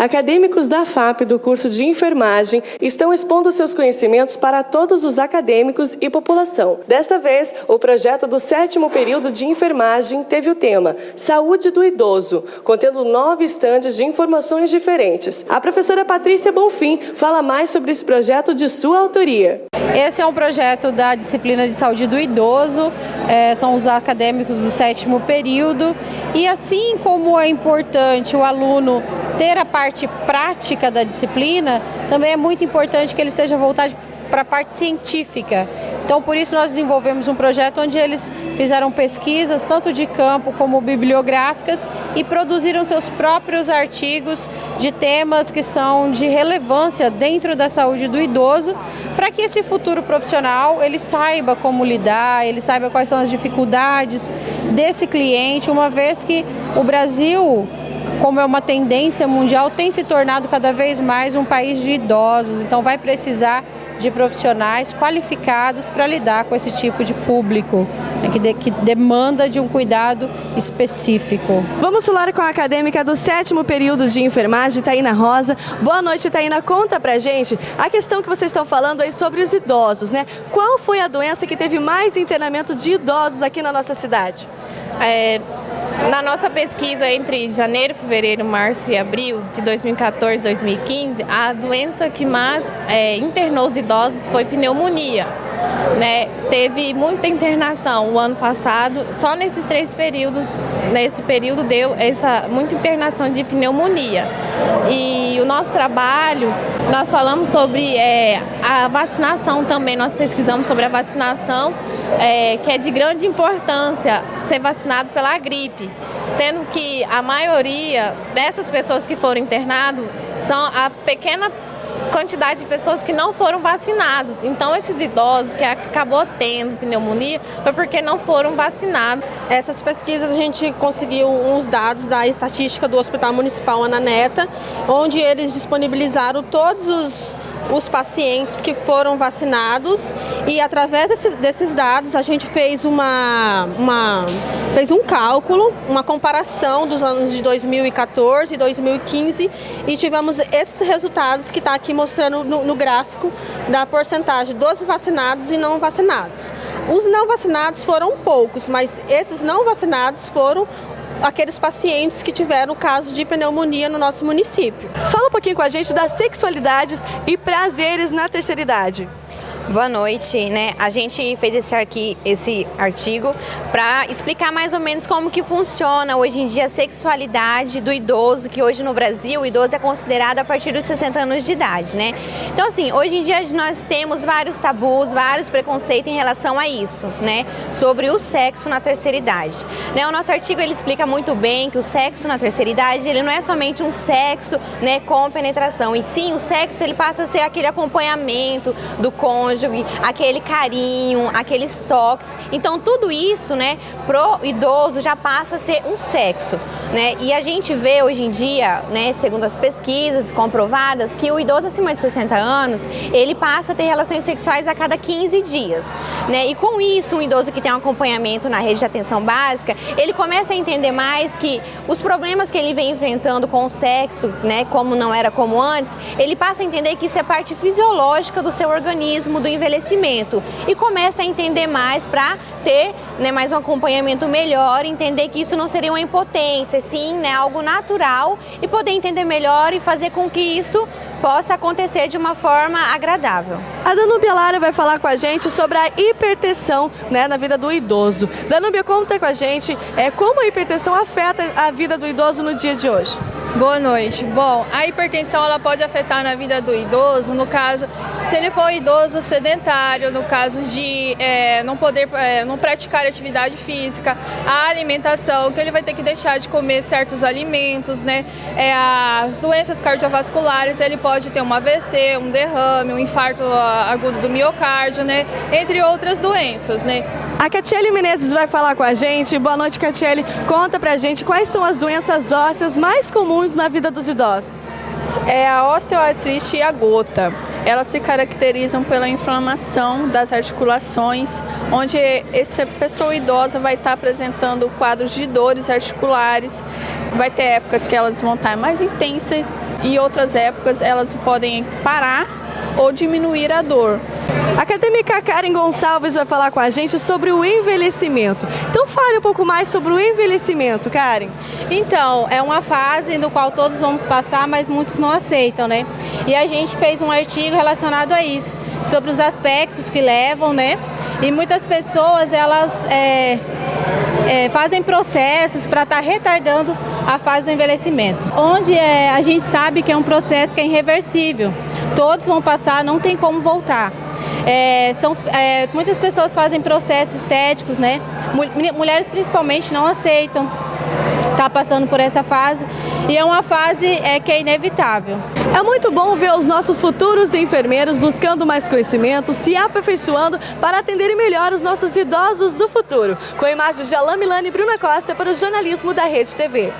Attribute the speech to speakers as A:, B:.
A: Acadêmicos da FAP do curso de enfermagem estão expondo seus conhecimentos para todos os acadêmicos e população. Desta vez, o projeto do 7º período de enfermagem teve o tema Saúde do Idoso, contendo 9 estandes de informações diferentes. A professora Patrícia Bonfim fala mais sobre esse projeto de sua autoria.
B: Esse é um projeto da disciplina de saúde do idoso, são os acadêmicos do 7º período, e assim como é importante o aluno ter a parte prática da disciplina, também é muito importante que ele esteja voltado para a parte científica. Então, por isso nós desenvolvemos um projeto onde eles fizeram pesquisas, tanto de campo como bibliográficas, e produziram seus próprios artigos de temas que são de relevância dentro da saúde do idoso, para que esse futuro profissional ele saiba como lidar, ele saiba quais são as dificuldades desse cliente, uma vez que o Brasil, como é uma tendência mundial, tem se tornado cada vez mais um país de idosos, então vai precisar de profissionais qualificados para lidar com esse tipo de público, que demanda de um cuidado específico.
A: Vamos falar com a acadêmica do 7º período de enfermagem, Taína Rosa. Boa noite, Taína. Conta pra gente a questão que vocês estão falando aí sobre os idosos, né? Qual foi a doença que teve mais internamento de idosos aqui na nossa cidade?
C: Na nossa pesquisa entre janeiro, fevereiro, março e abril de 2014 e 2015, a doença que mais internou os idosos foi pneumonia. Teve muita internação o ano passado, só nesses 3 períodos, nesse período deu muita internação de pneumonia. E o nosso trabalho, nós falamos sobre a vacinação também, nós pesquisamos sobre a vacinação, que é de grande importância ser vacinado pela gripe, sendo que a maioria dessas pessoas que foram internadas são a pequena quantidade de pessoas que não foram vacinados. Então, esses idosos que acabou tendo pneumonia foi porque não foram vacinados.
B: Essas pesquisas a gente conseguiu uns dados da estatística do Hospital Municipal Ana Neta, onde eles disponibilizaram todos os pacientes que foram vacinados, e através desses dados a gente fez um cálculo, uma comparação dos anos de 2014 e 2015, e tivemos esses resultados que está aqui mostrando no gráfico da porcentagem dos vacinados e não vacinados. Os não vacinados foram poucos, mas esses não vacinados foram aqueles pacientes que tiveram caso de pneumonia no nosso município.
A: Fala um pouquinho com a gente das sexualidades e prazeres na terceira idade.
D: Boa noite, A gente fez esse artigo para explicar mais ou menos como que funciona hoje em dia a sexualidade do idoso, que hoje no Brasil o idoso é considerado a partir dos 60 anos de idade, Então, assim, hoje em dia nós temos vários tabus, vários preconceitos em relação a isso, Sobre o sexo na terceira idade. O nosso artigo ele explica muito bem que o sexo na terceira idade ele não é somente um sexo, com penetração, e sim o sexo ele passa a ser aquele acompanhamento do cônjuge, aquele carinho, aqueles toques. Então tudo isso, pro idoso já passa a ser um sexo, E a gente vê hoje em dia, segundo as pesquisas comprovadas, que o idoso acima de 60 anos, ele passa a ter relações sexuais a cada 15 dias, E com isso, um idoso que tem um acompanhamento na rede de atenção básica, ele começa a entender mais que os problemas que ele vem enfrentando com o sexo, como não era como antes, ele passa a entender que isso é parte fisiológica do seu organismo, do envelhecimento, e começa a entender mais para ter mais um acompanhamento melhor, entender que isso não seria uma impotência, sim, algo natural, e poder entender melhor e fazer com que isso possa acontecer de uma forma agradável.
A: A Danúbia Lara vai falar com a gente sobre a hipertensão na vida do idoso. Danúbia, conta com a gente como a hipertensão afeta a vida do idoso no dia de hoje.
E: Boa noite. Bom, a hipertensão ela pode afetar na vida do idoso, no caso, se ele for idoso sedentário, no caso de não praticar atividade física, a alimentação, que ele vai ter que deixar de comer certos alimentos, as doenças cardiovasculares, ele pode ter um AVC, um derrame, um infarto agudo do miocárdio, entre outras doenças,
A: A Catiele Menezes vai falar com a gente. Boa noite, Catiele. Conta pra gente quais são as doenças ósseas mais comuns na vida dos idosos.
F: É a osteoartrite e a gota. Elas se caracterizam pela inflamação das articulações, onde essa pessoa idosa vai estar apresentando quadros de dores articulares. Vai ter épocas que elas vão estar mais intensas Em outras épocas, elas podem parar ou diminuir a dor.
A: A acadêmica Karen Gonçalves vai falar com a gente sobre o envelhecimento. Então fale um pouco mais sobre o envelhecimento, Karen.
B: Então, é uma fase no qual todos vamos passar, mas muitos não aceitam, né? E a gente fez um artigo relacionado a isso, sobre os aspectos que levam, né? E muitas pessoas, elas fazem processos para estar retardando a fase do envelhecimento. Onde a gente sabe que é um processo que é irreversível. Todos vão passar, não tem como voltar. Muitas pessoas fazem processos estéticos, né? Mulheres principalmente não aceitam estar passando por essa fase, e é uma fase que é inevitável.
A: É muito bom ver os nossos futuros enfermeiros buscando mais conhecimento, se aperfeiçoando para atenderem melhor os nossos idosos do futuro. Com imagens de Alain Milani e Bruna Costa para o jornalismo da Rede TV.